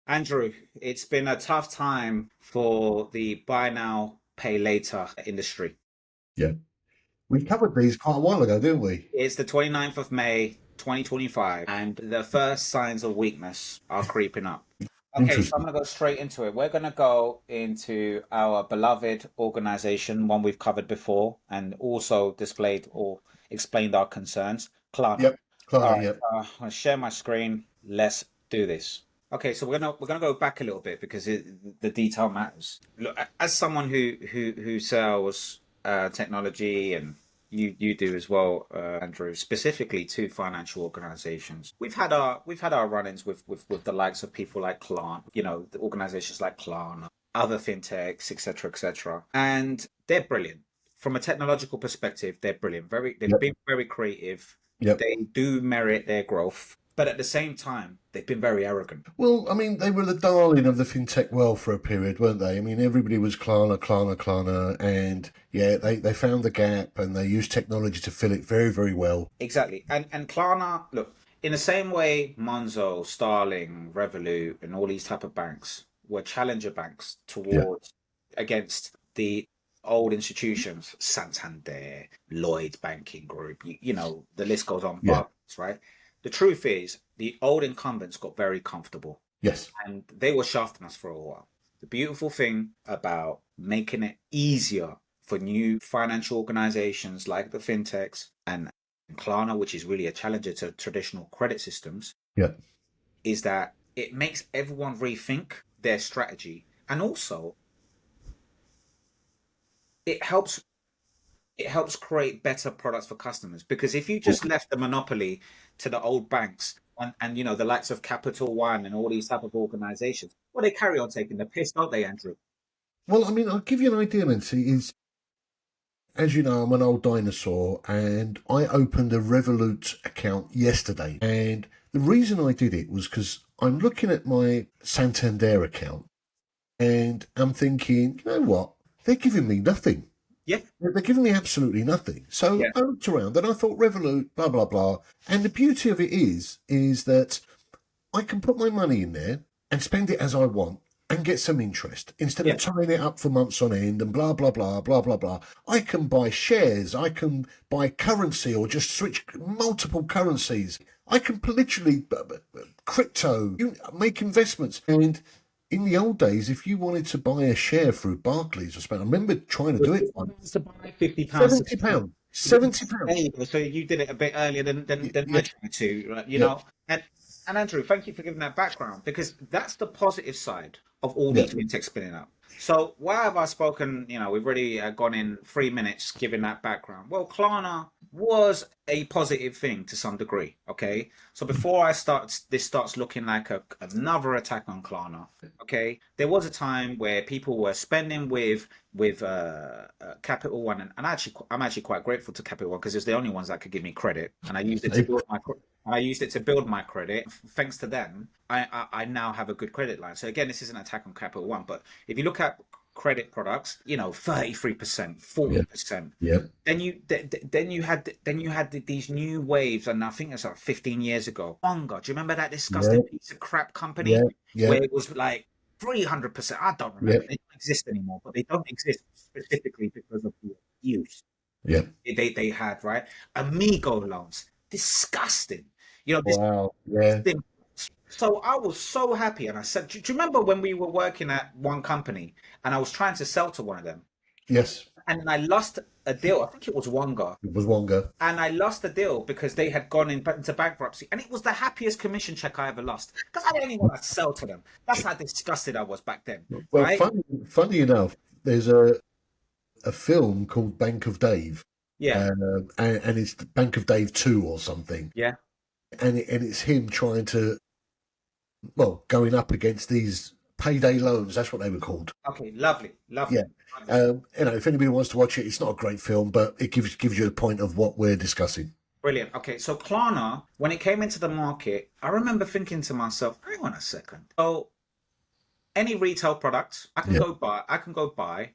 Andrew, it's been a tough time for the buy now, pay later industry. Yeah. We covered these quite a while ago, didn't we? It's the 29th of May, 2025, and the first signs of weakness are creeping up. Okay, so I'm Interesting. going to go straight into it. We're going to go into our beloved organization, one we've covered before, and also displayed or explained our concerns, Klarna. Yep. All Klarna, right, yep. I'm gonna share my screen. Let's do this. Okay, so we're gonna go back a little bit because the detail matters. Look, as someone who sells technology, and you do as well, Andrew, specifically to financial organizations. We've had our run-ins with the likes of people like Klarna, the organizations like Klarna, other fintechs, etc., etc., and they're brilliant from a technological perspective. They're brilliant. They've Yep. been very creative. Yep. They do merit their growth, but at the same time, they've been very arrogant. Well, I mean, they were the darling of the fintech world for a period, weren't they? I mean, everybody was Klarna, Klarna, Klarna, and yeah, they found the gap and they used technology to fill it very, very well. Exactly. And Klarna, look, in the same way Monzo, Starling, Revolut, and all these type of banks were challenger banks Yeah. towards against the old institutions, Santander, Lloyd Banking Group, the list goes on, Yeah. Barclays, right? The truth is the old incumbents got very comfortable Yes. and they were shafting us for a while. The beautiful thing about making it easier for new financial organizations like the fintechs and Klarna, which is really a challenger to traditional credit systems, Yeah. is that it makes everyone rethink their strategy. And also it helps it helps create better products for customers. Because if you just left the monopoly to the old banks and the likes of Capital One and all these type of organizations, well, they carry on taking the piss, don't they, Andrew? Well, I mean, I'll give you an idea, Lindsay, is as you know, I'm an old dinosaur and I opened a Revolut account yesterday. And the reason I did it was because I'm looking at my Santander account and I'm thinking, you know what? They're giving me nothing. Yeah, They're giving me absolutely nothing. So yeah, I looked around and I thought Revolut, blah, blah, blah. And the beauty of it is that I can put my money in there and spend it as I want and get some interest instead of yeah, tying it up for months on end and blah, blah, blah, blah, blah, blah. I can buy shares. I can buy currency or just switch multiple currencies. I can literally crypto, make investments. And in the old days, if you wanted to buy a share through Barclays or something, I remember trying to do it once. to buy £50. £70. There £70. you go. So you did it a bit earlier than I Yeah, tried to, right? yeah, And Andrew, thank you for giving that background because that's the positive side of all yeah, these fintechs spinning up. So why have I spoken? We've already gone in 3 minutes giving that background. Well, Klarna was a positive thing to some degree. Okay, so before this starts looking like another attack on Klarna. Okay, there was a time where people were spending with Capital One, and I'm actually quite grateful to Capital One because it's the only ones that could give me credit, and I used it to build my credit. Thanks to them, I now have a good credit line. So again, this is an attack on Capital One, but if you look at credit products, 33%, yeah, 40%. yeah, Then you had these new waves, and I think it's like 15 years ago. Bonga, do you remember that yeah, disgusting piece of crap yeah, company yeah, where it was like 300%? I don't yeah, remember. They don't exist anymore, but they don't exist specifically because of the use yeah. they had, right? Amigo loans, disgusting. This Wow. Yeah. thing. So I was so happy, and I said, do you remember when we were working at one company, and I was trying to sell to one of them, Yes. and I lost a deal. I think it was Wonga, It was Wonga. and I lost the deal because they had gone into bankruptcy, and it was the happiest commission check I ever lost because I didn't even want to sell to them. That's how disgusted I was back then, Well, right? funny enough, there's a film called Bank of Dave, Yeah, and it's Bank of Dave 2 or something, yeah. and it's him trying to, well, going up against these payday loans. That's what they were called. Okay, lovely, Yeah. lovely. If anybody wants to watch it, it's not a great film, but it gives you a point of what we're discussing. Brilliant. Okay, so Klarna, when it came into the market, I remember thinking to myself, hang on a second. So any retail product, Yeah. I can go buy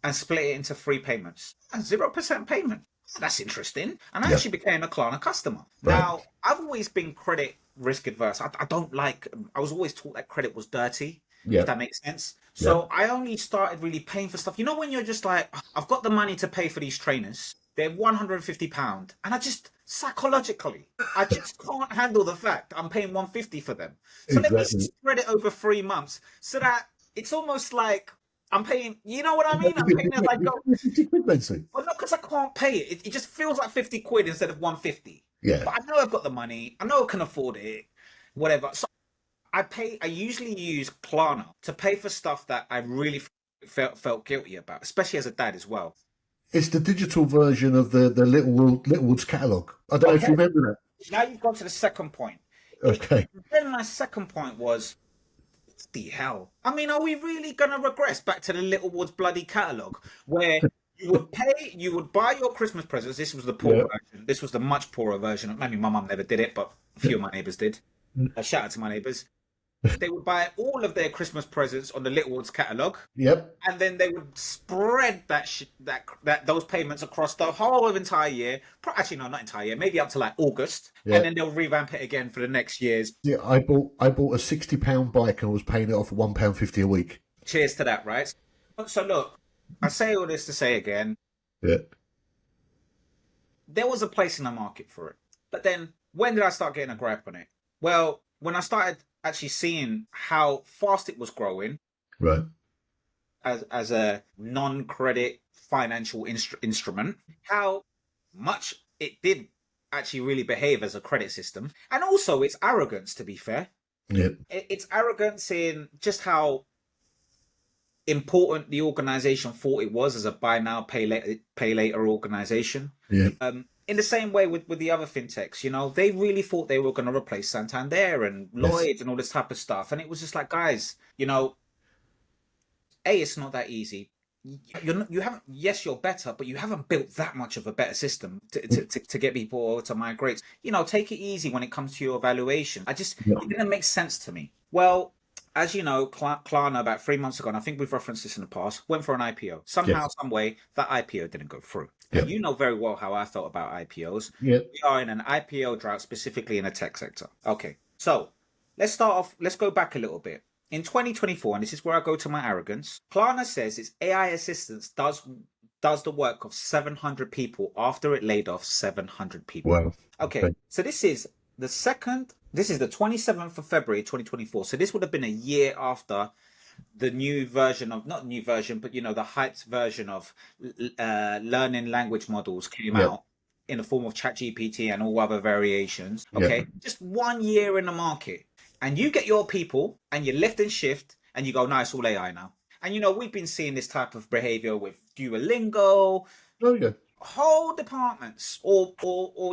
and split it into three payments. And 0% payment. That's interesting. And I Yeah. actually became a Klarna customer. Right. Now, I've always been credit risk adverse. I don't like. I was always taught that credit was dirty, if Yeah. that makes sense. Yeah. So I only started really paying for stuff. You know, when you're just like, I've got the money to pay for these trainers. They're £150, and I just psychologically, I just can't handle the fact I'm paying 150 for them. So let me Exactly. spread it over 3 months, so that it's almost like I'm paying. You know what I mean? I'm paying as I go. 50 quid, Mencey. Well, not because I can't pay it. It just feels like 50 quid instead of 150. Yeah. But I know I've got the money. I know I can afford it. Whatever. So I pay. I usually use Klarna to pay for stuff that I really felt guilty about, especially as a dad as well. It's the digital version of the Littlewoods catalogue. I don't know if Okay. you remember Now you've gone to the second point. that. Okay. Then my second point was, the hell? I mean, are we really going to regress back to the Littlewoods bloody catalogue where you would buy your Christmas presents? This was the poor Yeah. version. This was the much poorer version. Maybe my mum never did it, but a few of my neighbours did. Shout out to my neighbours. They would buy all of their Christmas presents on the Littlewoods catalogue, Yep. and then they would spread those payments across the whole of entire year. Actually, no, not entire year. Maybe up to like August, Yeah. and then they'll revamp it again for the next year's. Yeah. I bought a £60 bike and was paying it off at £1.50 a week. Cheers to that, right? So look, I say all this to say again, Yeah. there was a place in the market for it. But then when did I start getting a gripe on it? Well, when I started actually seeing how fast it was growing Right. as a non-credit financial instrument, how much it did actually really behave as a credit system, and also its arrogance, to be fair. Yeah. Its arrogance in just how important the organization thought it was as a buy now, pay later organization. Yeah. In the same way with the other fintechs, you know, they really thought they were going to replace Santander and Lloyds and all this type of stuff. And it was just like, guys, you know, it's not that easy. You haven't, yes, you're better, but you haven't built that much of a better system to get people to migrate. You know, take it easy when it comes to your evaluation. It didn't make sense to me. Well, as you know, Klarna about 3 months ago, and I think we've referenced this in the past, went for an IPO. Somehow, some way, that IPO didn't go through. Yep. And you know very well how I felt about IPOs. Yeah. We are in an IPO drought, specifically in the tech sector. Okay, so let's start off. Let's go back a little bit. In 2024, and this is where I go to my arrogance, Klarna says its AI assistance does the work of 700 people after it laid off 700 people. Wow. Okay, so this is the 27th of February 2024. So this would have been a year after the new version of, not new version, but you know, the hyped version of learning language models came out in the form of ChatGPT and all other variations. Okay, just 1 year in the market. And you get your people and you lift and shift and you go, no, it's all AI now. And, you know, we've been seeing this type of behavior with Duolingo, whole departments or,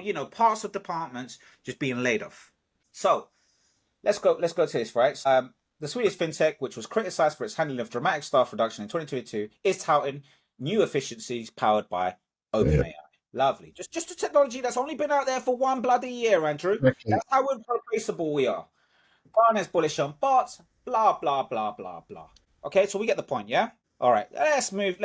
you know, parts of departments just being laid off. So let's go to this, right? The Swedish fintech, which was criticized for its handling of dramatic staff reduction in 2022, is touting new efficiencies powered by OpenAI. Lovely. Just a technology that's only been out there for 1 bloody year, Andrew. Exactly. That's how irreplaceable we are. Klarna's bullish on bots, blah blah blah blah blah. Okay, so we get the point, yeah? All right, let's move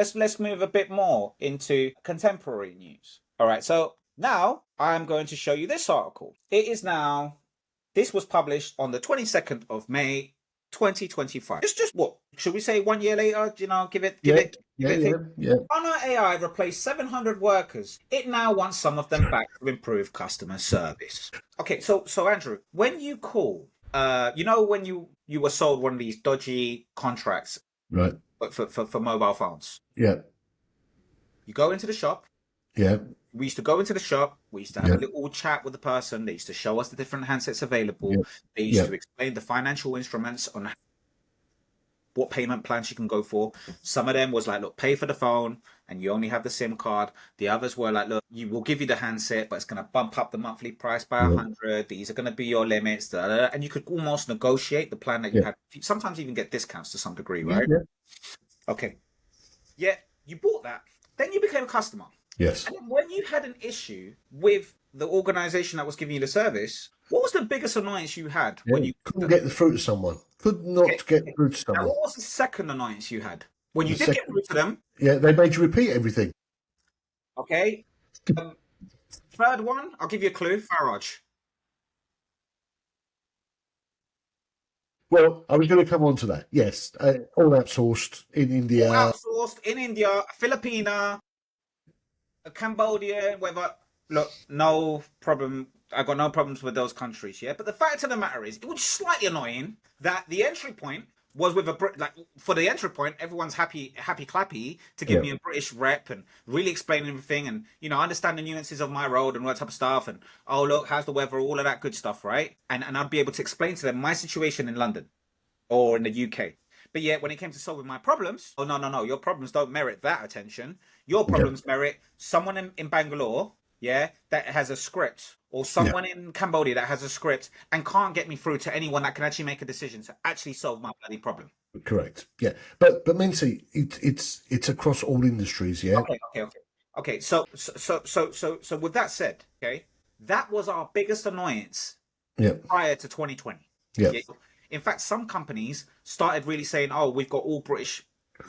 a bit more into contemporary news. All right, so now I'm going to show you this article. This was published on the 22nd of May 2025. It's just what should we say 1 year later? You know, give it. Klarna AI replaced 700 workers. It now wants some of them back to improve customer service. Okay, so Andrew, when you call, you know, when you were sold one of these dodgy contracts, right, for mobile phones, you go into the shop. We used to go into the shop. We used to have a little chat with the person. They used to show us the different handsets available. They used to explain the financial instruments on what payment plans you can go for. Some of them was like, look, pay for the phone and you only have the SIM card. The others were like, look, you will give you the handset, but it's going to bump up the monthly price by 100. These are going to be your limits. And you could almost negotiate the plan that you had. Sometimes even get discounts to some degree, right? Okay. Yeah, you bought that. Then you became a customer. Yes. And when you had an issue with the organization that was giving you the service, what was the biggest annoyance you had when you couldn't get through to someone? Could not get through to someone. Now, what was the second annoyance you had when you did get through to them? Yeah, they made you repeat everything. Okay. Third one, I'll give you a clue. Farage. Well, I was going to come on to that. Yes, all outsourced in All India. outsourced in India, Filipina, Cambodia, whether look, no problem. I got no problems with those countries, yeah. But the fact of the matter is, it was slightly annoying that the entry point was with like for the entry point, everyone's happy clappy to give Yeah, me a British rep and really explain everything and understand the nuances of my road and all that type of stuff and oh look, how's the weather, all of that good stuff, right? And I'd be able to explain to them my situation in London or in the UK. But yet, when it came to solving my problems, oh, no, no, no, your problems don't merit that attention. Your yeah, problems merit someone in Bangalore, yeah, that has a script, or yeah. someone in Cambodia that has a script and can't get me through to anyone that can actually make a decision to actually solve my bloody problem. Correct. Yeah, but Mencey, it's across all industries. Yeah, Okay. So with that said, okay, that was our biggest annoyance yeah, prior to 2020. yeah. Yeah. In fact, some companies started really saying, "Oh, we've got all British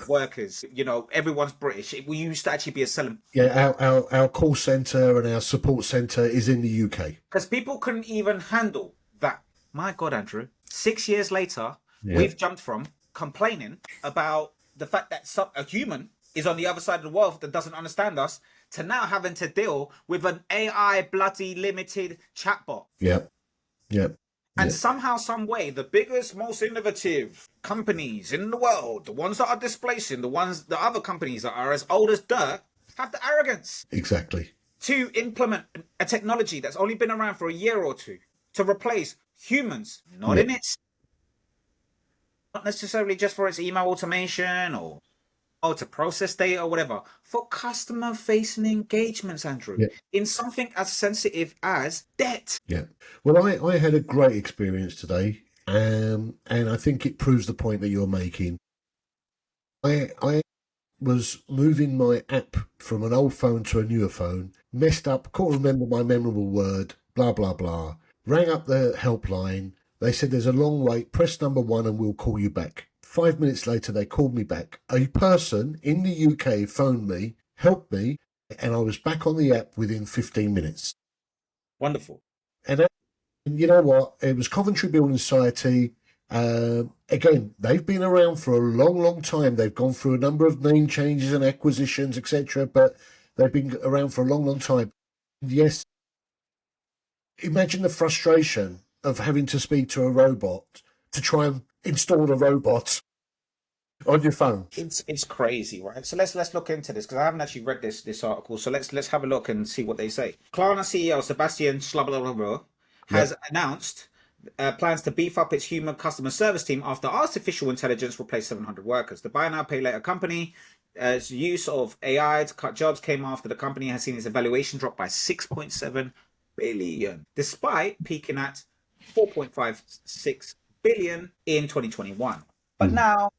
workers. Everyone's British." We used to actually be a selling Yeah, our call center and our support center is in the UK. because people couldn't even handle that. My God, Andrew, 6 years later, Yeah, we've jumped from complaining about the fact that a human is on the other side of the world that doesn't understand us to now having to deal with an AI bloody limited chatbot. yeah, yeah, And yeah, somehow, some way, the biggest, most innovative companies in the world, the ones that are displacing the other companies that are as old as dirt, have the arrogance exactly. to implement a technology that's only been around for a year or two to replace humans, not Yeah, in its, not necessarily just for its email automation or to process data or whatever, for customer facing engagements, Andrew, yeah, in something as sensitive as debt. yeah. Well, I had a great experience today, and I think it proves the point that you're making. I was moving my app from an old phone to a newer phone, messed up, couldn't remember my memorable word, blah, blah, blah. Rang up the helpline. They said there's a long wait, press number one and we'll call you back. 5 minutes later, they called me back. A person in the UK phoned me, helped me, and I was back on the app within 15 minutes. Wonderful. And you know what? It was Coventry Building Society. Again, they've been around for a long, long time. They've gone through a number of name changes and acquisitions, etc. But they've been around for a long, long time. Yes, imagine the frustration of having to speak to a robot to try and install a robot on your phone. It's crazy, right? So let's look into this because I haven't actually read this article. So let's have a look and see what they say. Klarna CEO Sebastian Schlabberl has Yep. announced plans to beef up its human customer service team after artificial intelligence replaced 700 workers. The buy now pay later company use of AI to cut jobs came after the company has seen its evaluation drop by 6.7 billion, despite peaking at 4.56 billion in 2021. But now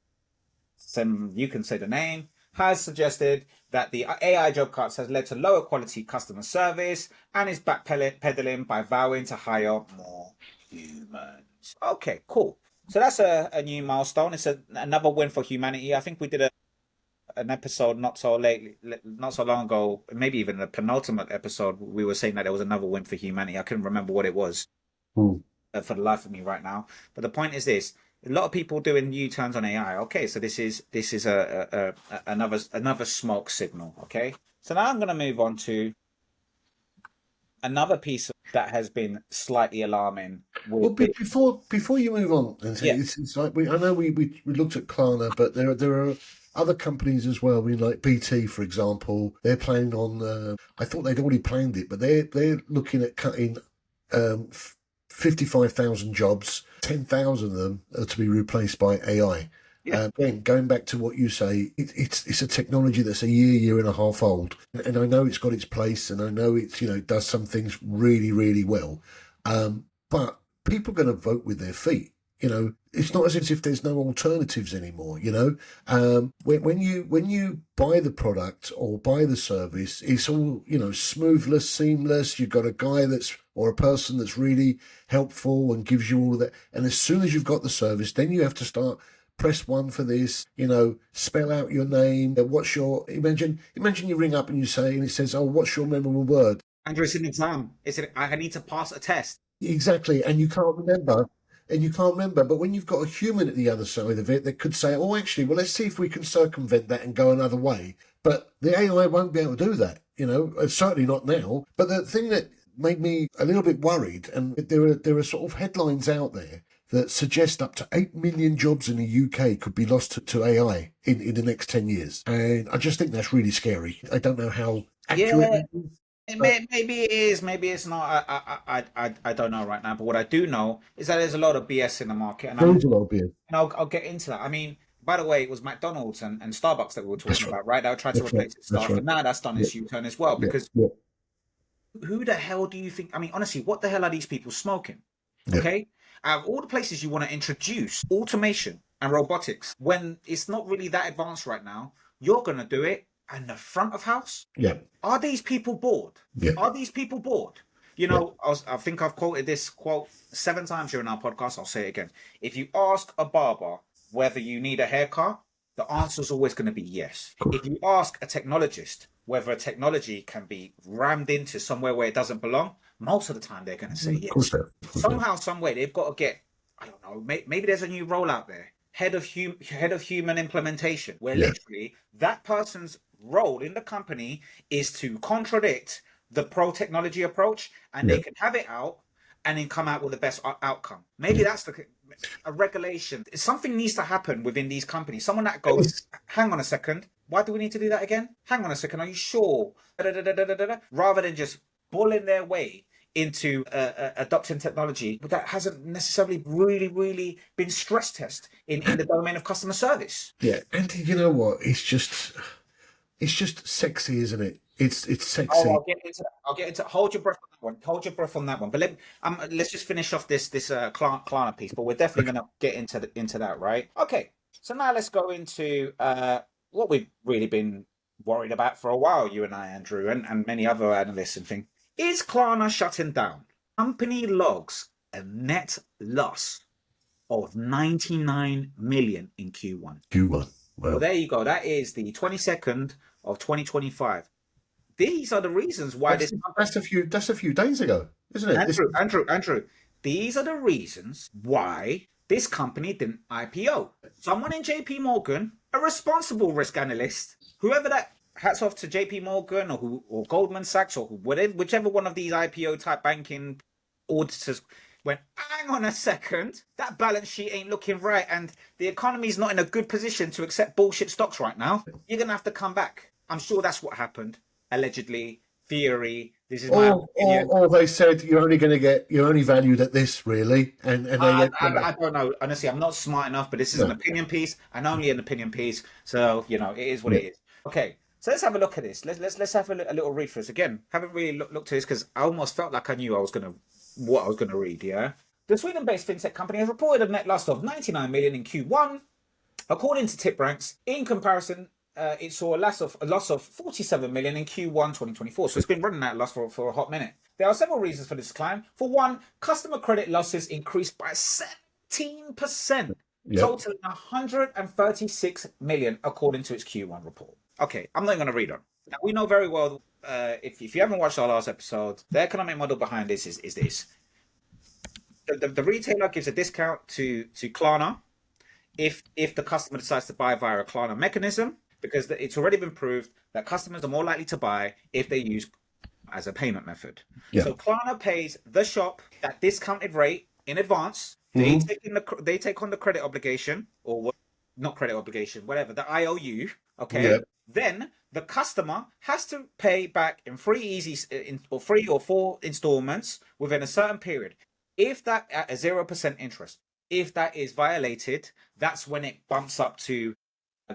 you can say the name, has suggested that the AI job cuts has led to lower quality customer service and is backpedaling by vowing to hire more humans. Okay, cool. So that's a new milestone. It's another win for humanity. I think we did an episode not so long ago, maybe even a penultimate episode. We were saying that there was another win for humanity. I couldn't remember what it was Mm. for the life of me right now. But the point is this: a lot of people doing U-turns on AI. Okay, so this is another smoke signal. Okay, so now I'm going to move on to another piece that has been slightly alarming. Well, before you move on, and say Yeah, it's like I know we looked at Klarna, but there are other companies as well. I mean, like BT, for example, they're planning on. I thought they'd already planned it, but they're looking at cutting 55,000 jobs. 10,000 of them are to be replaced by AI. yeah. Again, going back to what you say, it's a technology that's a year and a half old, and I know it's got its place, and I know it's does some things really really well, but people are going to vote with their feet. It's not as if there's no alternatives anymore. When you buy the product or buy the service, it's all smoothless, seamless. You've got a guy or a person that's really helpful and gives you all of that. And as soon as you've got the service, then you have to start. Press one for this, spell out your name. What's your imagine you ring up and you say, and it says, "Oh, what's your memorable word?" Andrew, it's an exam. I need to pass a test. Exactly, and you can't remember. and you can't remember. But when you've got a human at the other side of it that could say, oh, actually, well, let's see if we can circumvent that and go another way. But the AI won't be able to do that, certainly not now. But the thing that made me a little bit worried, and there are sort of headlines out there that suggest up to 8 million jobs in the UK could be lost to AI in the next 10 years. And I just think that's really scary. I don't know how accurate Yeah, that is. maybe it is, maybe it's not. I don't know right now. But what I do know is that there's a lot of BS in the market, and There is a lot of beer. I'll get into that. I mean, by the way, it was McDonald's and Starbucks that we were That's talking right. about, right? That were trying to That's right. replace its That's staff, right. and now that's done Yeah, its U-turn as well. yeah, Because yeah, who the hell do you think? I mean, honestly, what the hell are these people smoking? yeah, Okay, out of all the places you want to introduce automation and robotics, when it's not really that advanced right now, you're gonna do it in the front of house. yeah, Are these people bored? yeah, Are these people bored? yeah, I think I've quoted this quote 7 times during our podcast. I'll say it again. If you ask a barber whether you need a haircut, the answer is always going to be yes. of course. If you ask a technologist whether a technology can be rammed into somewhere where it doesn't belong, most of the time they're going to say Of course, yes. of course. Somehow, some way, they've got to get. I don't know. Maybe there's a new role out there. Head of human implementation, where Yeah, literally that person's role in the company is to contradict the pro technology approach, and yeah, they can have it out and then come out with the best outcome. Maybe that's a regulation. Something needs to happen within these companies. Someone that goes, It's- hang on a second, why do we need to do that again? Hang on a second, are you sure? Rather than just bullying their way into adopting technology that hasn't necessarily really been stress tested in the domain of customer service. yeah. And you know what? It's just sexy, isn't it? It's Oh, sexy. I'll get into that. I'll get into. Hold your breath on that one. Hold your breath on that one. But let's just finish off this Klarna piece. But we're definitely going to get into that, right? Okay. So now let's go into what we've really been worried about for a while, you and I, Andrew, and many other analysts and things. Is Klarna shutting down? Company logs a net loss of 99 million in Q1. Q1. Well, Well, there you go. That is the 22nd of 2025. These are the reasons why this company, that's a few days ago, isn't it? Andrew, these are the reasons why this company didn't IPO. Someone in JP Morgan, a responsible risk analyst, whoever that, hats off to JP Morgan or Goldman Sachs or whatever, whichever one of these IPO type banking auditors went, hang on a second, that balance sheet ain't looking right, and the economy's not in a good position to accept bullshit stocks right now. You're gonna have to come back. I'm sure that's what happened. Allegedly, theory. This is my opinion. Or they said you're only valued at this, really, and they let I don't know. Honestly, I'm not smart enough, but this is an no, opinion piece and only an opinion piece. So, it is what yeah, it is. Okay. So let's have a look at this. Let's have a little read through this. Again, haven't really looked at this because I almost felt like I knew what I was gonna read, yeah. The Sweden-based fintech company has reported a net loss of 99 million in Q1. According to TipRanks, in comparison, it saw a loss of 47 million in Q1 2024. So it's been running that loss for a hot minute. There are several reasons for this decline. For one, customer credit losses increased by 17%, yeah. totaling 136 million according to its Q1 report. Okay, I'm not going to read on. Now, we know very well, if you haven't watched our last episode, the economic model behind this is this. The retailer gives a discount to Klarna if the customer decides to buy via a Klarna mechanism, because it's already been proved that customers are more likely to buy if they use as a payment method. Yeah. So Klarna pays the shop that discounted rate in advance. They take on the credit obligation, or not credit obligation, whatever, the IOU. Okay. Yeah. Then the customer has to pay back in three or four installments within a certain period. If that at a 0% interest, if that is violated, that's when it bumps up to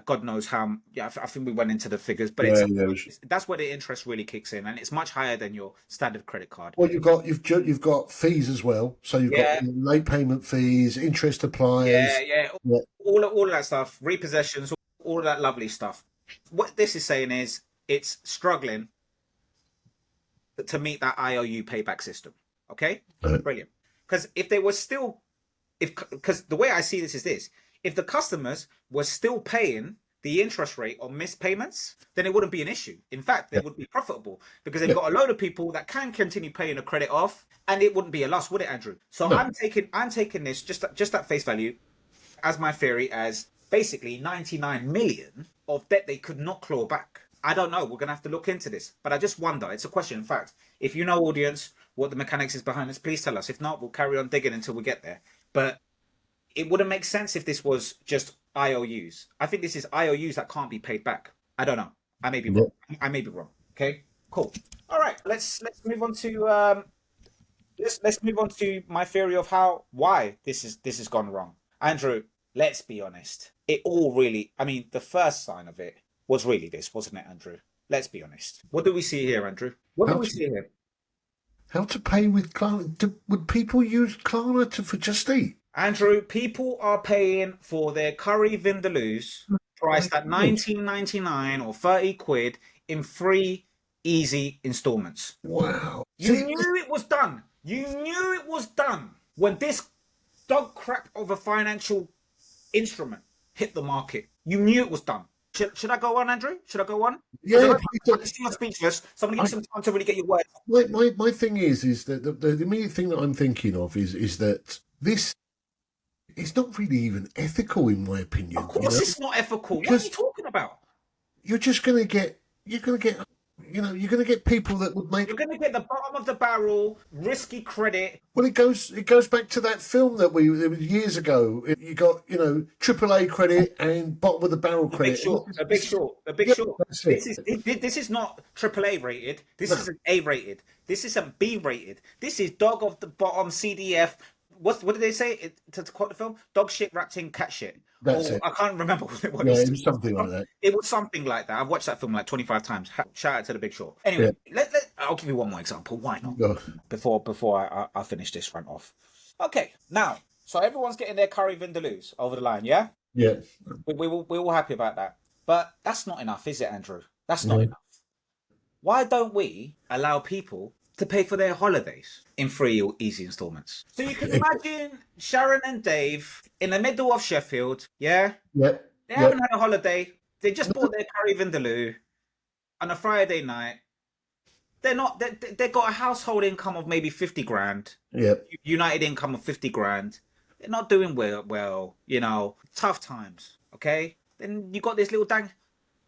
God knows how. Yeah, I think we went into the figures, but that's where the interest really kicks in, and it's much higher than your standard credit card. Well, you've got fees as well. So you've got late payment fees, interest applies. Yeah. Yeah. All of that stuff, repossessions, all of that lovely stuff. What this is saying is it's struggling to meet that IOU payback system. Okay, brilliant. Because if they were still, because the way I see this is this: if the customers were still paying the interest rate on missed payments, then it wouldn't be an issue. In fact, they would be profitable because they've Yeah. got a load of people that can continue paying the credit off, and it wouldn't be a loss, would it, Andrew? So No. I'm taking this just at face value as my theory as basically 99 million of debt they could not claw back. I don't know. We're going to have to look into this. But I just wonder. It's a question. In fact, if you know, audience, what the mechanics is behind this, please tell us. If not, we'll carry on digging until we get there. But it wouldn't make sense if this was just IOUs. I think this is IOUs that can't be paid back. I don't know. I may be wrong. I may be wrong. Okay, cool. All right, let's move on to let's move on to my theory of why this has gone wrong. Andrew, let's be honest. It all really, I mean, the first sign of it was really this, wasn't it, Andrew? Let's be honest. What do we see here, Andrew? What do we see here? How to pay with Klarna? Would people use Klarna for Just Eat? Andrew, people are paying for their curry vindaloos priced at £19.99 or 30 quid in 3 easy installments. Wow. You knew it was done. You knew it was done when this dog crap of a financial instrument hit the market. You knew it was done. Should I go on, Andrew? Should I go on? Yeah. I'm speechless. Somebody give me some time to really get your words. My thing is that the immediate thing that I'm thinking of is that this is not really even ethical, in my opinion. Of course, it's not ethical. What are you talking about? You're going to get people that would make. You're going to get the bottom of the barrel, risky credit. Well, it goes back to that film that it was years ago. You got AAA credit and bottom of the barrel credit. The Big Short. This is not AAA rated. This isn't A rated. This isn't B rated. This is dog of the bottom CDF. What did they say to quote the film? Dog shit wrapped in cat shit. That's it. I can't remember what it was. Yeah, it was something like that. It was something like that. I've watched that film like 25 times. Shout out to The Big Short. Anyway, I'll give you one more example. Why not? Yeah. Before I finish this rant off. Okay, now, so everyone's getting their curry vindaloos over the line, yeah? Yeah. We're all happy about that. But that's not enough, is it, Andrew? That's not enough. Why don't we allow people to pay for their holidays in 3 easy installments? So you can imagine Sharon and Dave in the middle of Sheffield, yeah? Yeah. They haven't had a holiday. They just bought their curry vindaloo on a Friday night. They've got a household income of maybe 50 grand. Yeah. United income of 50 grand. They're not doing well, tough times, okay? Then you got this little dang,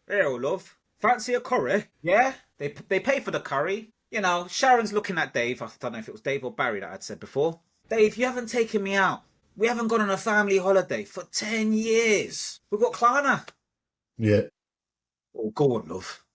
hey, love, fancy a curry? Yeah? They pay for the curry. Sharon's looking at Dave. I don't know if it was Dave or Barry that I'd said before. Dave, you haven't taken me out. We haven't gone on a family holiday for 10 years. We've got Klarna. Yeah. Oh, go on, love.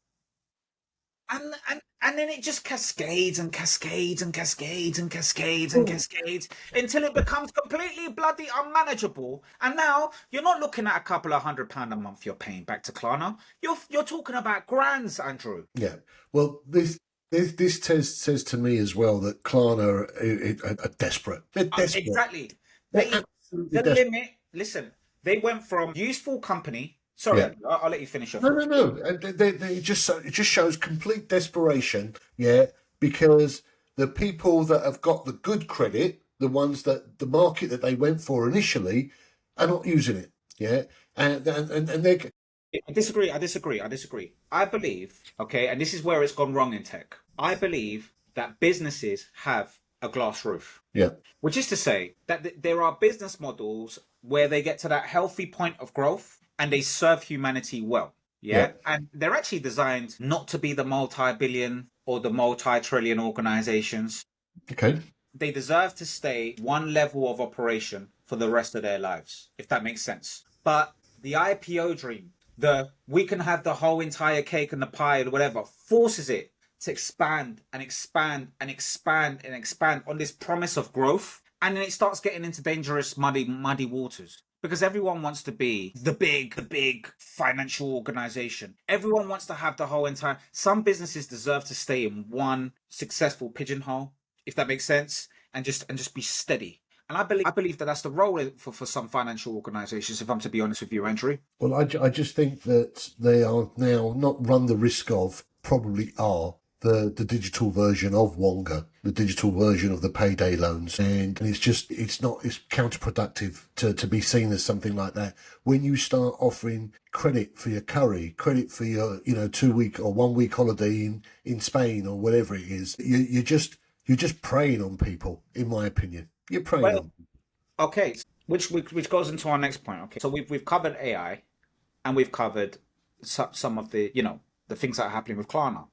And then it just cascades and cascades and cascades and cascades and cascades until it becomes completely bloody unmanageable. And now you're not looking at a couple of £100 a month you're paying back to Klarna. You're talking about grands, Andrew. Yeah. Well, this says to me as well that Klarna are desperate. They're desperate. Exactly. Limit. Listen, they went from useful company. Sorry, yeah. I'll let you finish off. No. It just shows complete desperation. Yeah, because the people that have got the good credit, the ones that the market that they went for initially, are not using it. Yeah, and they. I disagree. I believe, okay, and this is where it's gone wrong in tech. I believe that businesses have a glass roof. Yeah. Which is to say that there are business models where they get to that healthy point of growth and they serve humanity well. Yeah. And they're actually designed not to be the multi-billion or the multi-trillion organizations. Okay. They deserve to stay one level of operation for the rest of their lives, if that makes sense. But the IPO dream, we can have the whole entire cake and the pie or whatever, forces it to expand and expand and expand and expand on this promise of growth. And then it starts getting into dangerous, muddy waters. Because everyone wants to be the big financial organization. Everyone wants to have the whole entire... Some businesses deserve to stay in one successful pigeonhole, if that makes sense, and just be steady. And I believe that that's the role for some financial organizations, if I'm to be honest with you, Andrew. Well, I just think that they are now not run the risk of, probably are, the digital version of Wonga, the digital version of the payday loans, and it's counterproductive to be seen as something like that. When you start offering credit for your curry, credit for your 2 week or 1 week holiday in Spain or whatever it is, you're just preying on people. In my opinion, you're preying Well, on. okay, which goes into our next point. Okay, so we've covered AI, and we've covered some of the the things that are happening with Klarna.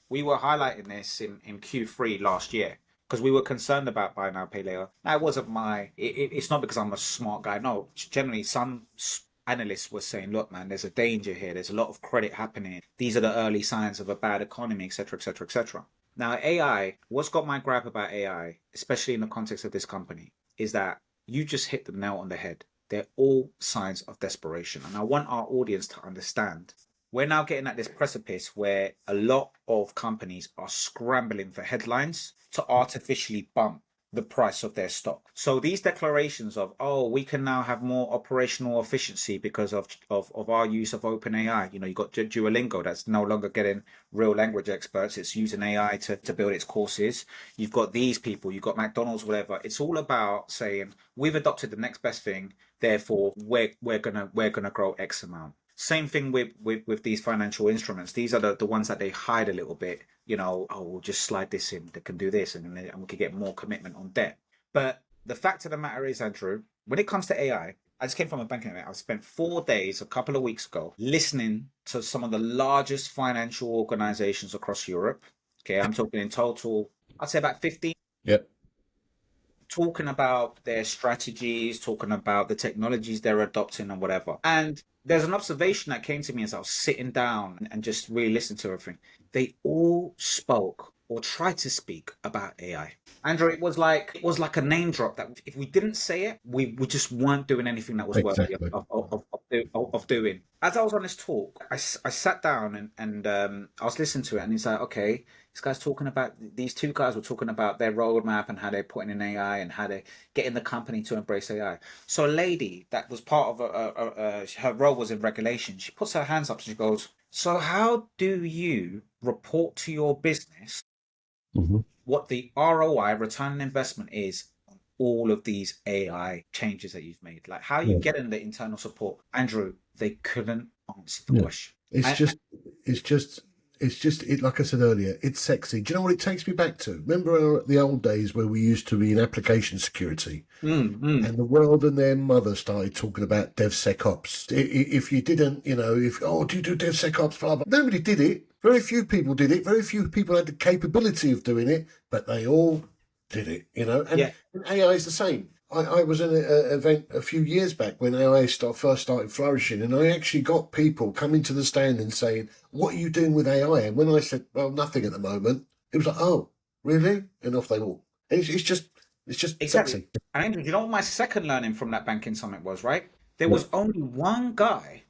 We were highlighting this in Q3 last year because we were concerned about buy now pay later. Now it wasn't it's not because I'm a smart guy. No, generally some analysts were saying, look, man, there's a danger here. There's a lot of credit happening. These are the early signs of a bad economy, etc., etc., etc. Now AI, what's got my gripe about AI, especially in the context of this company, is that you just hit the nail on the head. They're all signs of desperation. And I want our audience to understand we're now getting at this precipice where a lot of companies are scrambling for headlines to artificially bump the price of their stock. So these declarations of, oh, we can now have more operational efficiency because of our use of OpenAI. You got Duolingo that's no longer getting real language experts. It's using AI to build its courses. You've got these people, you've got McDonald's, whatever. It's all about saying we've adopted the next best thing. Therefore, we're gonna grow X amount. Same thing with these financial instruments. These are the ones that they hide a little bit. Oh, we'll just slide this in. They can do this, and we can get more commitment on debt. But the fact of the matter is, Andrew, when it comes to AI, I just came from a banking event. I spent 4 days a couple of weeks ago listening to some of the largest financial organizations across Europe. Okay, I'm talking in total, I'd say about 15. Yep. Talking about their strategies, talking about the technologies they're adopting and whatever. And there's an observation that came to me as I was sitting down and just really listening to everything. They all spoke or tried to speak about AI. Andrew, it was like a name drop that if we didn't say it, we just weren't doing anything that was worthy Exactly. of doing. As I was on this talk, I sat down and I was listening to it, and he's like, okay, this guy's talking about, these two guys were talking about their roadmap and how they're putting in AI and how they're getting the company to embrace AI. So a lady that was part of her role was in regulation. She puts her hands up and she goes, so how do you report to your business what the ROI, return on investment, is on all of these AI changes that you've made? Like, how are you getting the internal support? Andrew, they couldn't answer the question. It's just like I said earlier, it's sexy. Do you know what it takes me back to? Remember the old days where we used to be in application security, and the world and their mother started talking about DevSecOps. If you didn't, do you do DevSecOps? Blah, blah. Nobody did it. Very few people did it. Very few people had the capability of doing it, but they all did it. And AI is the same. I was in an event a few years back when AI first started flourishing, and I actually got people coming to the stand and saying, what are you doing with AI? And when I said, well, nothing at the moment, it was like, oh, really? And off they walk. And it's just Exactly. sexy. And Andrew, you know what my second learning from that banking summit was, right? There was only one guy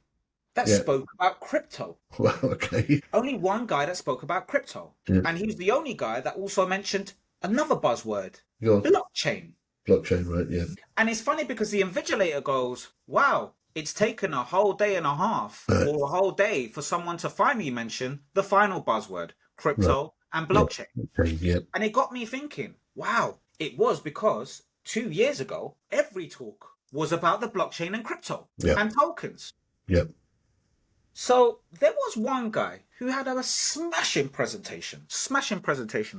that spoke about crypto. Well, okay. Only one guy that spoke about crypto. Yeah. And he was the only guy that also mentioned another buzzword, Go on. blockchain. Blockchain, right? Yeah. And it's funny because the invigilator goes, wow, it's taken a whole day and a half or a whole day for someone to finally mention the final buzzword, crypto and blockchain. Yeah. And it got me thinking, wow, it was because 2 years ago, every talk was about the blockchain and crypto and tokens. Yep. So there was one guy who had a smashing presentation,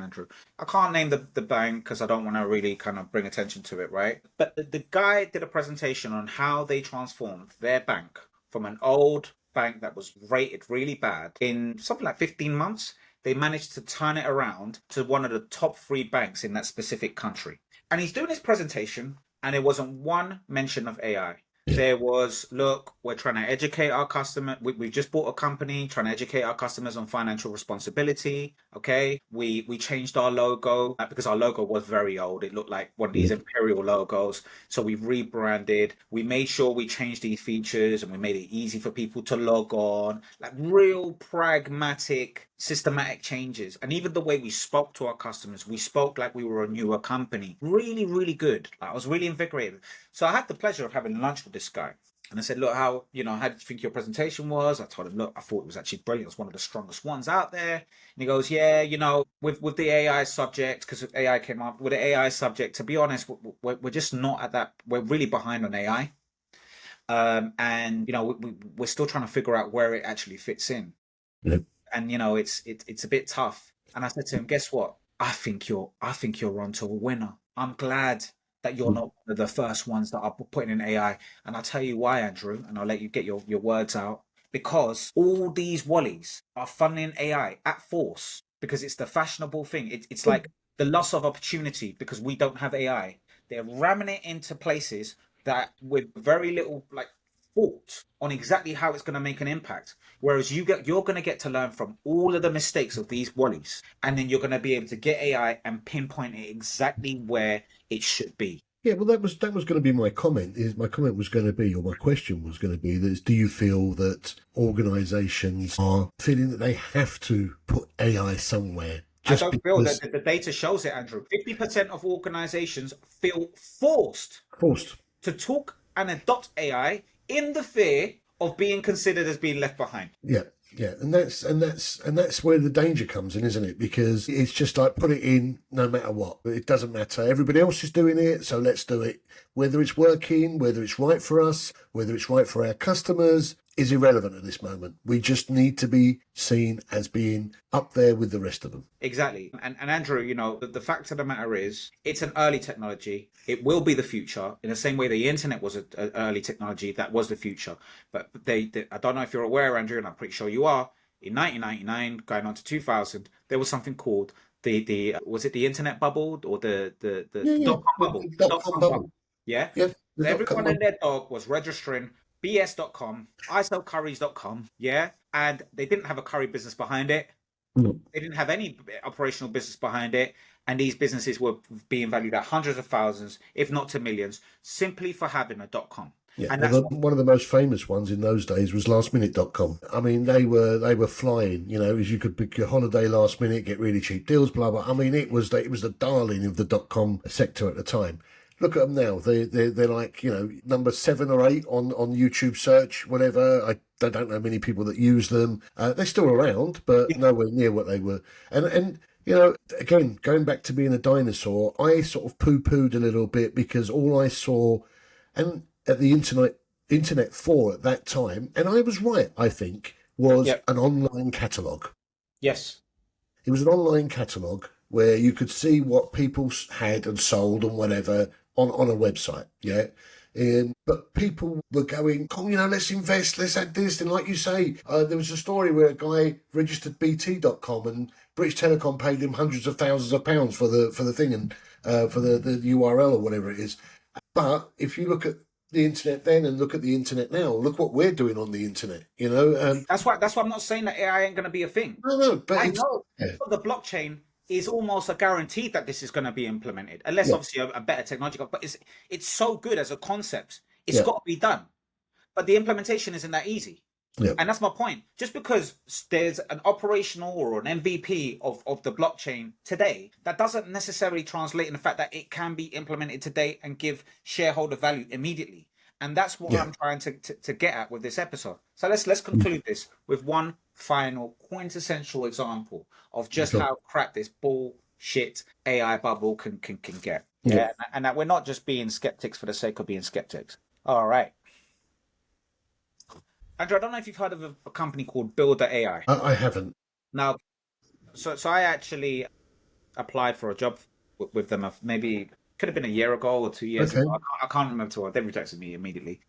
Andrew. I can't name the bank because I don't want to really kind of bring attention to it, right? But the guy did a presentation on how they transformed their bank from an old bank that was rated really bad in something like 15 months. They managed to turn it around to one of the top 3 banks in that specific country. And he's doing his presentation, and there wasn't one mention of AI. There was, look, we're trying to educate our customer. We've just bought a company trying to educate our customers on financial responsibility. Okay. We changed our logo because our logo was very old. It looked like one of these imperial logos. So we rebranded. We made sure we changed these features and we made it easy for people to log on. Like real pragmatic, systematic changes. And even the way we spoke to our customers, we spoke like we were a newer company. Really, really good. I was really invigorated. So I had the pleasure of having lunch with this guy. And I said, look, how do you think your presentation was? I told him, look, I thought it was actually brilliant. It was one of the strongest ones out there. And he goes, yeah, with the AI subject, because AI came up with the AI subject, to be honest, we're just not at that. We're really behind on AI. And, we're still trying to figure out where it actually fits in. Yeah. And, it's a bit tough. And I said to him, guess what? I think you're onto a winner. I'm glad that you're not one of the first ones that are putting in AI. And I'll tell you why, Andrew, and I'll let you get your words out. Because all these wallies are funding AI at force because it's the fashionable thing. It's like the loss of opportunity because we don't have AI. They're ramming it into places that with very little like thought on exactly how it's going to make an impact. Whereas you're going to get to learn from all of the mistakes of these wallies, and then you're going to be able to get AI and pinpoint it exactly where it should be. Yeah, well, that was going to be my comment. My comment was going to be, or my question was going to be, that do you feel that organisations are feeling that they have to put AI somewhere I just don't feel because that the data shows it, Andrew. 50% of organizations feel forced forced? to talk and adopt AI in the fear of being considered as being left behind. Yeah, yeah, and that's where the danger comes in, isn't it? Because it's just like put it in no matter what. It doesn't matter. Everybody else is doing it, so let's do it. Whether it's working, whether it's right for us, whether it's right for our customers, is irrelevant at this moment. We just need to be seen as being up there with the rest of them. Exactly. And Andrew, the fact of the matter is, it's an early technology. It will be the future in the same way the internet was an early technology that was the future. But I don't know if you're aware, Andrew, and I'm pretty sure you are. In 1999, going on to 2000, there was something called the was it the internet bubble or the Yeah, yeah. dot com bubble? The The dot dot com com bubble. bubble. Yeah. Yeah, the So dot com everyone and bubble. their dog was registering bs.com, isellcurries.com, yeah, and they didn't have a curry business behind it. Mm. They didn't have any operational business behind it, and these businesses were being valued at hundreds of thousands, if not to millions, simply for having a .com. Yeah, And well, that's what, one of the most famous ones in those days was lastminute.com. I mean, they were flying. As you could book your holiday last minute, get really cheap deals, blah blah. I mean, it was the darling of the .com sector at the time. Look at them now. They're like number 7 or 8 on YouTube search, whatever. I don't know many people that use them. They're still around, but nowhere near what they were. And again, going back to being a dinosaur, I sort of poo-pooed a little bit because all I saw, and at the internet for at that time, and I was right, I think, was yeah, an online catalogue. yes, It was an online catalogue where you could see what people had and sold and whatever on a website. Yeah. But people were going, oh, let's invest, let's add this. And like you say, there was a story where a guy registered BT.com and British Telecom paid him hundreds of thousands of pounds for the thing and for the URL or whatever it is. But if you look at the internet then and look at the internet now, look what we're doing on the internet. that's why I'm not saying that AI ain't going to be a thing. No, but I it's know yeah, the blockchain is almost a guarantee that this is going to be implemented, unless yeah, obviously a better technology. But it's so good as a concept. It's yeah, got to be done, but the implementation isn't that easy. yeah, And that's my point. Just because there's an operational or an MVP of the blockchain today, that doesn't necessarily translate in the fact that it can be implemented today and give shareholder value immediately. And that's what yeah. I'm trying to get at with this episode. So let's conclude this with one final quintessential example of just So, how crap this bullshit AI bubble can get. yeah. Yeah. And that we're not just being skeptics for the sake of being skeptics. All right. Andrew, I don't know if you've heard of a company called Builder AI. I haven't. Now, so I actually applied for a job with them. Maybe could have been a year ago or 2 years ago. Okay. I can't remember too well. They rejected me immediately.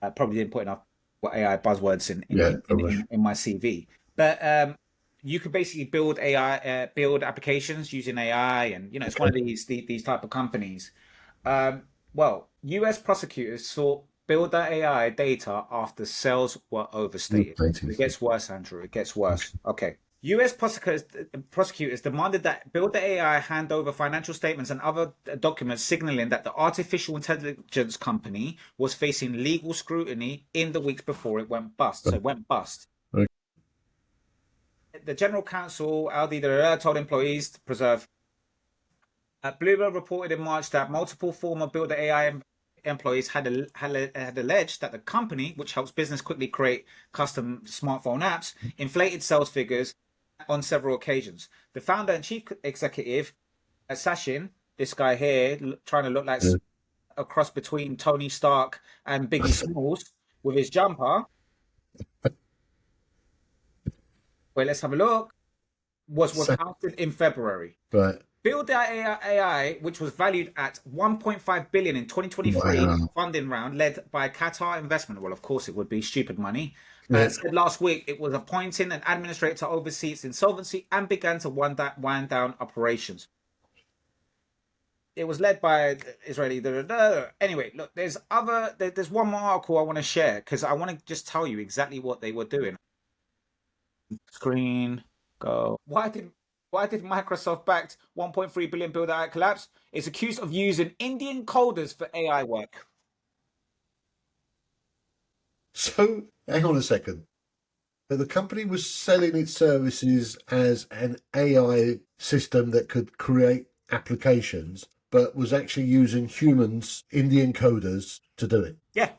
I probably didn't put enough AI buzzwords in in, Yeah, in, in, probably. in in my CV. But you could basically build AI, build applications using AI, and it's one Okay. of these type of companies. Well, U.S. prosecutors sought Builder AI data after sales were overstated. Irritating. It gets worse, Andrew. It gets worse. Okay. U.S. prosecutors demanded that Builder AI hand over financial statements and other documents signaling that the artificial intelligence company was facing legal scrutiny in the weeks before it went bust. So it went bust. Okay. The general counsel, Aldi Derrida, told employees to preserve. Bloomberg reported in March that multiple former Builder AI employees had alleged that the company, which helps business quickly create custom smartphone apps, inflated sales figures on several occasions. The founder and chief executive, Sachin, this guy here, trying to look like a cross between Tony Stark and Biggie Smalls with his jumper. Wait, let's have a look. Was ousted in February. Right. Build AI, which was valued at 1.5 billion in 2023, Wow. funding round led by Qatar Investment. Well, of course it would be stupid money. Yeah. Said last week it was appointing an administrator to oversee its insolvency and began to wind down operations. It was led by Israeli. Anyway, look, there's one more article I want to share because I want to just tell you exactly what they were doing. Screen go. Why did Microsoft-backed 1.3 billion build-out collapse? It's accused of using Indian coders for AI work. So, hang on a second. The company was selling its services as an AI system that could create applications, but was actually using humans, Indian coders, to do it. Yeah.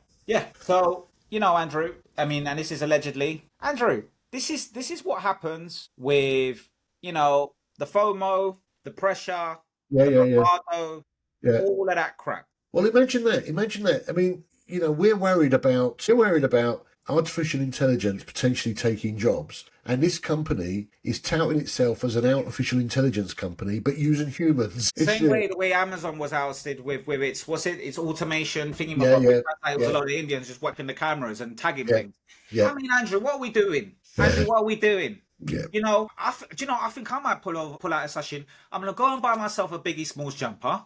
So, Andrew, I mean, and this is allegedly, Andrew, this is what happens with, the FOMO, the pressure, the bravado, all of that crap. Well, imagine that. I mean, we're worried about artificial intelligence potentially taking jobs, and this company is touting itself as an artificial intelligence company, but using humans. Same way the way Amazon was ousted with its its automation thingy. It was a lot of Indians just watching the cameras and tagging things. Yeah. I mean, Andrew, what are we doing? Andrew, what are we doing? Yeah. I think I might pull out a session. I'm gonna go and buy myself a Biggie Smalls jumper.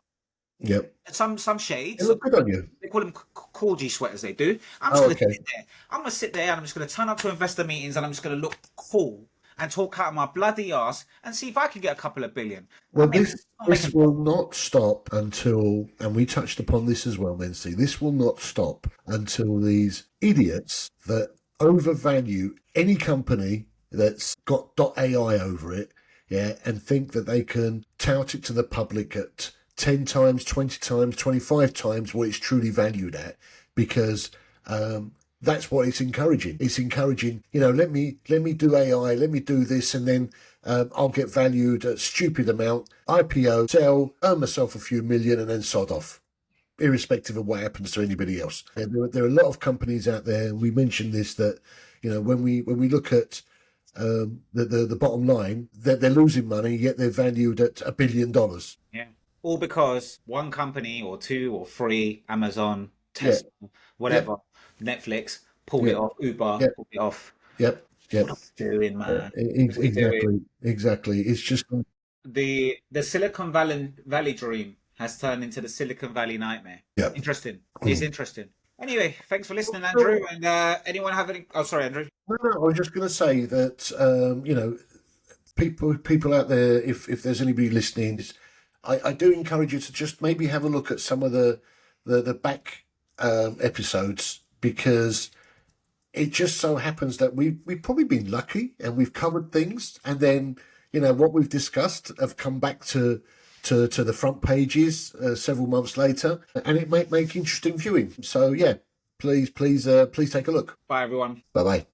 Yep. Some shades. They look good on you. They call them Corgi sweaters. They do. I'm just gonna sit there. I'm gonna sit there and I'm just gonna turn up to investor meetings and I'm just gonna look cool and talk out of my bloody ass and see if I can get a couple of billion. Well, this will not stop until, and we touched upon this as well, Mencey. This will not stop until these idiots that overvalue any company that's got .ai over it, and think that they can tout it to the public at 10 times, 20 times, 25 times what it's truly valued at, because that's what it's encouraging. It's encouraging, let me do AI, let me do this, and then I'll get valued a stupid amount, IPO, sell, earn myself a few million, and then sod off, irrespective of what happens to anybody else. And there are a lot of companies out there, and we mentioned this, that when we look at the bottom line, they're losing money, yet they're valued at $1 billion. Yeah. All because one company or two or three, Amazon, Tesla, whatever, Netflix, pulled it off, Uber, pulled it off. Yep. What are we doing, man? Exactly. It's just the Silicon Valley dream has turned into the Silicon Valley nightmare. Yep. Interesting. It's interesting. Anyway, thanks for listening, Andrew. And anyone have any? Oh, sorry, Andrew. No, I was just going to say that people out there, if there's anybody listening, I do encourage you to just maybe have a look at some of the back episodes, because it just so happens that we've probably been lucky and we've covered things, and then what we've discussed have come back to the front pages several months later, and it might make interesting viewing. So please take a look. Bye, everyone. Bye.